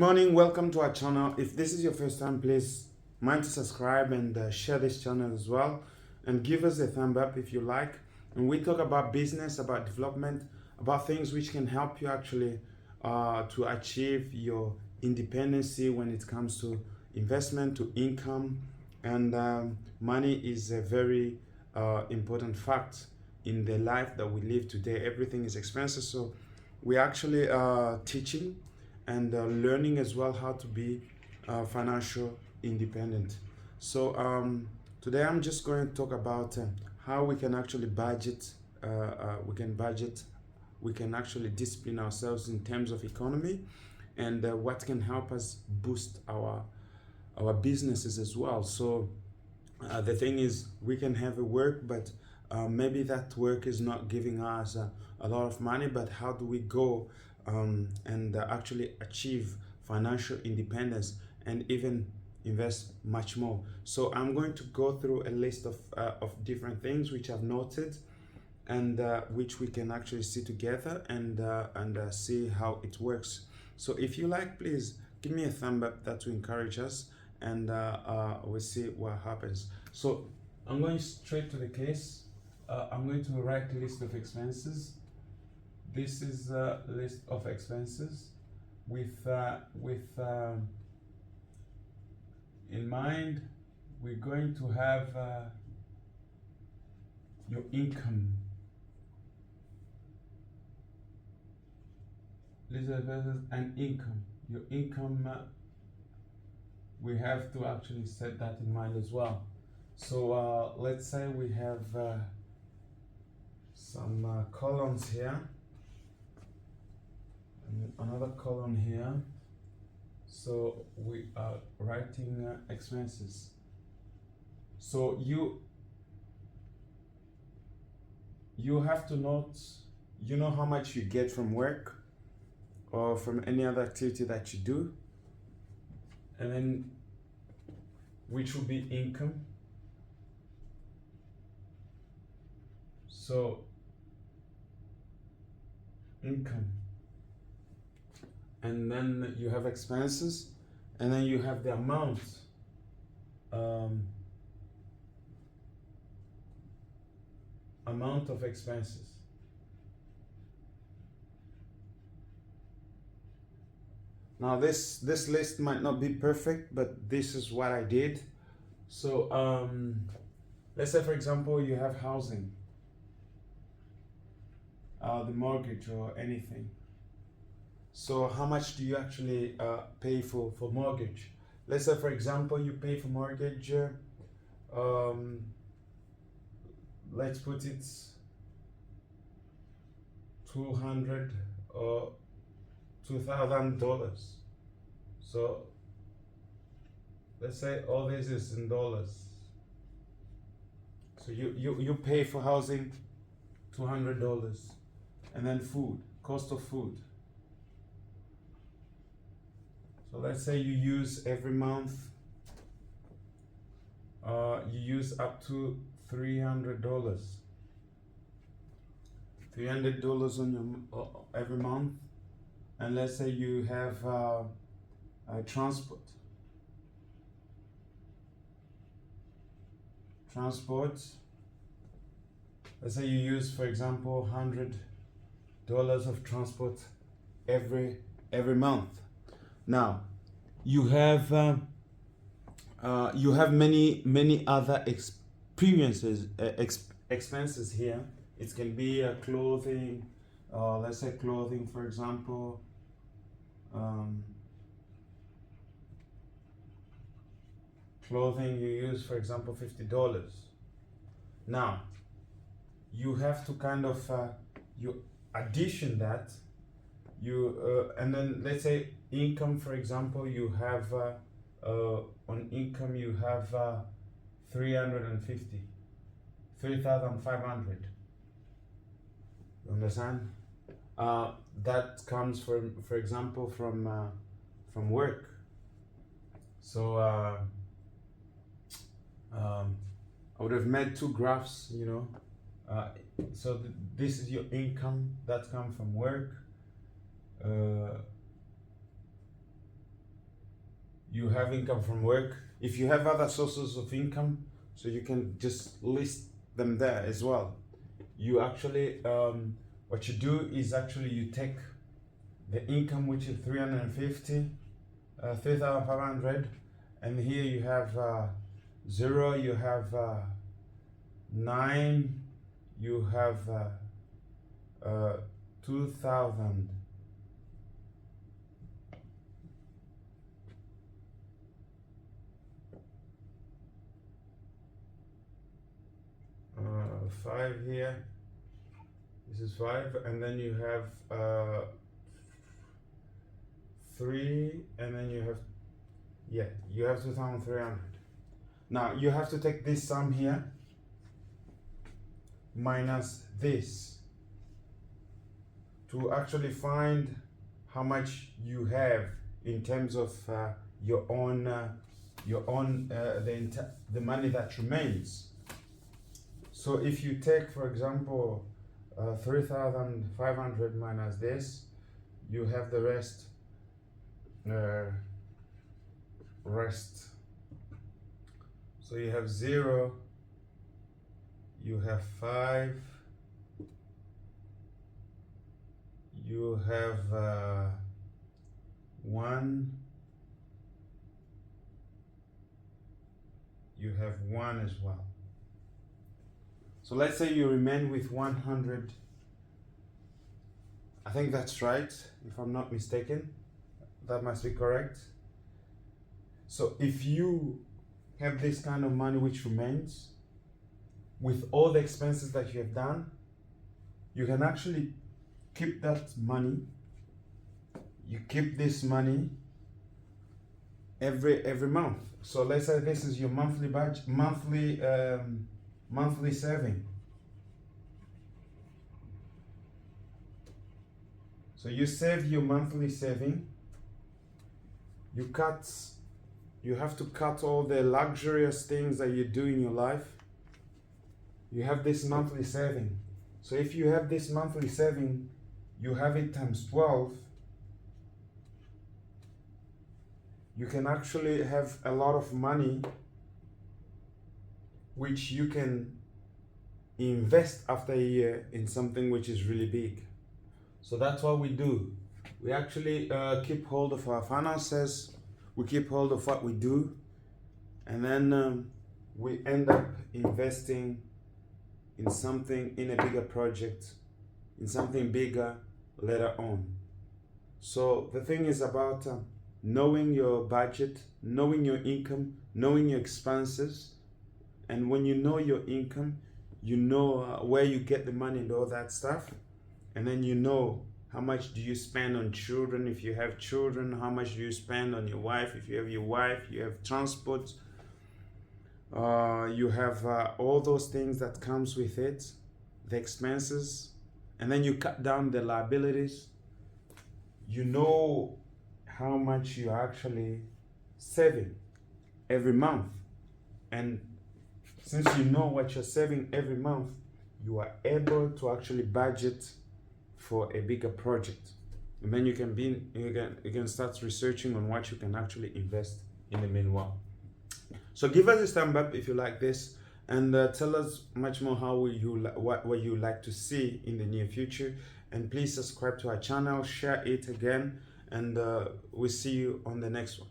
morning, welcome to our channel. If this is your first time, please mind to subscribe and share this channel as well, and give us a thumb up if you like. And we talk about business, about development, about things which can help you actually to achieve your independency when it comes to investment, to income. And money is a very important fact in the life that we live today. Everything is expensive, so we're actually teaching and learning as well how to be financial independent. So today I'm just going to talk about how we can actually budget. We can actually discipline ourselves in terms of economy, and what can help us boost our businesses as well. So the thing is, we can have a work, but maybe that work is not giving us a lot of money. But how do we go and actually achieve financial independence and even invest much more? So I'm going to go through a list of different things which I've noted, and which we can actually see together and see how it works. So if you like, please give me a thumb up. That will encourage us, and we'll see what happens. So I'm going straight to the case. I'm going to write a list of expenses. This is a list of expenses with in mind. We're going to have your income. List of expenses and income. Your income, we have to actually set that in mind as well. So let's say we have some columns here, and another column here. So we are writing expenses. So you have to note, you know how much you get from work or from any other activity that you do, and then which will be income. So income, and then you have expenses, and then you have the amount amount of expenses. Now this list might not be perfect, but this is what I did. So let's say, for example, you have housing, the mortgage or anything. So how much do you actually pay for mortgage? Let's say, for example, you pay for mortgage, let's put it $200 or $2,000. So let's say all this is in dollars. So you pay for housing $200, and then food, cost of food. So let's say you use every month, you use up to $300. $300 on your every month, and let's say you have transport. Let's say you use, for example, $100 of transport every month. Now you have many other expenses here. It can be clothing. Let's say clothing, for example. Clothing you use, for example, $50. Now you have to kind of you addition that, and then let's say income, for example, you have on income you have 3,500. You understand? That comes from, for example, from work. So I would have made two graphs, you know. So this is your income that comes from work. you have income from work. If you have other sources of income, so you can just list them there as well. You actually, what you do is actually you take the income, which is 350, 3,500, and here you have 0, you have 9, you have 2,000. Five here. This is 5, and then you have 3, and then you have, yeah, you have 2,300. Now you have to take this sum here minus this to actually find how much you have in terms of your own the money that remains. So if you take, for example, 3,500 minus this, you have the rest. So you have 0, you have 5, you have 1, you have 1 as well. So let's say you remain with 100. I think that's right, if I'm not mistaken. That must be correct. So if you have this kind of money which remains, with all the expenses that you have done, you can actually keep that money. You keep this money every month. So let's say this is your monthly budget, monthly saving. So you save your monthly saving. You have to cut all the luxurious things that you do in your life. You have this monthly saving. So if you have this monthly saving, you have it times 12. You can actually have a lot of money which you can invest after a year in something which is really big. So that's what we do. We actually keep hold of our finances, we keep hold of what we do, and then we end up investing in something, in a bigger project, in something bigger later on. So the thing is about knowing your budget, knowing your income, knowing your expenses. And when you know your income, you know where you get the money and all that stuff. And then you know how much do you spend on children if you have children, how much do you spend on your wife if you have your wife, you have transport, you have all those things that comes with it, the expenses, and then you cut down the liabilities. You know how much you're actually saving every month. And since you know what you're saving every month, you are able to actually budget for a bigger project. And then you can start researching on what you can actually invest in the meanwhile. So give us a thumb up if you like this, and tell us much more how what you like to see in the near future. And please subscribe to our channel, share it again, and we'll see you on the next one.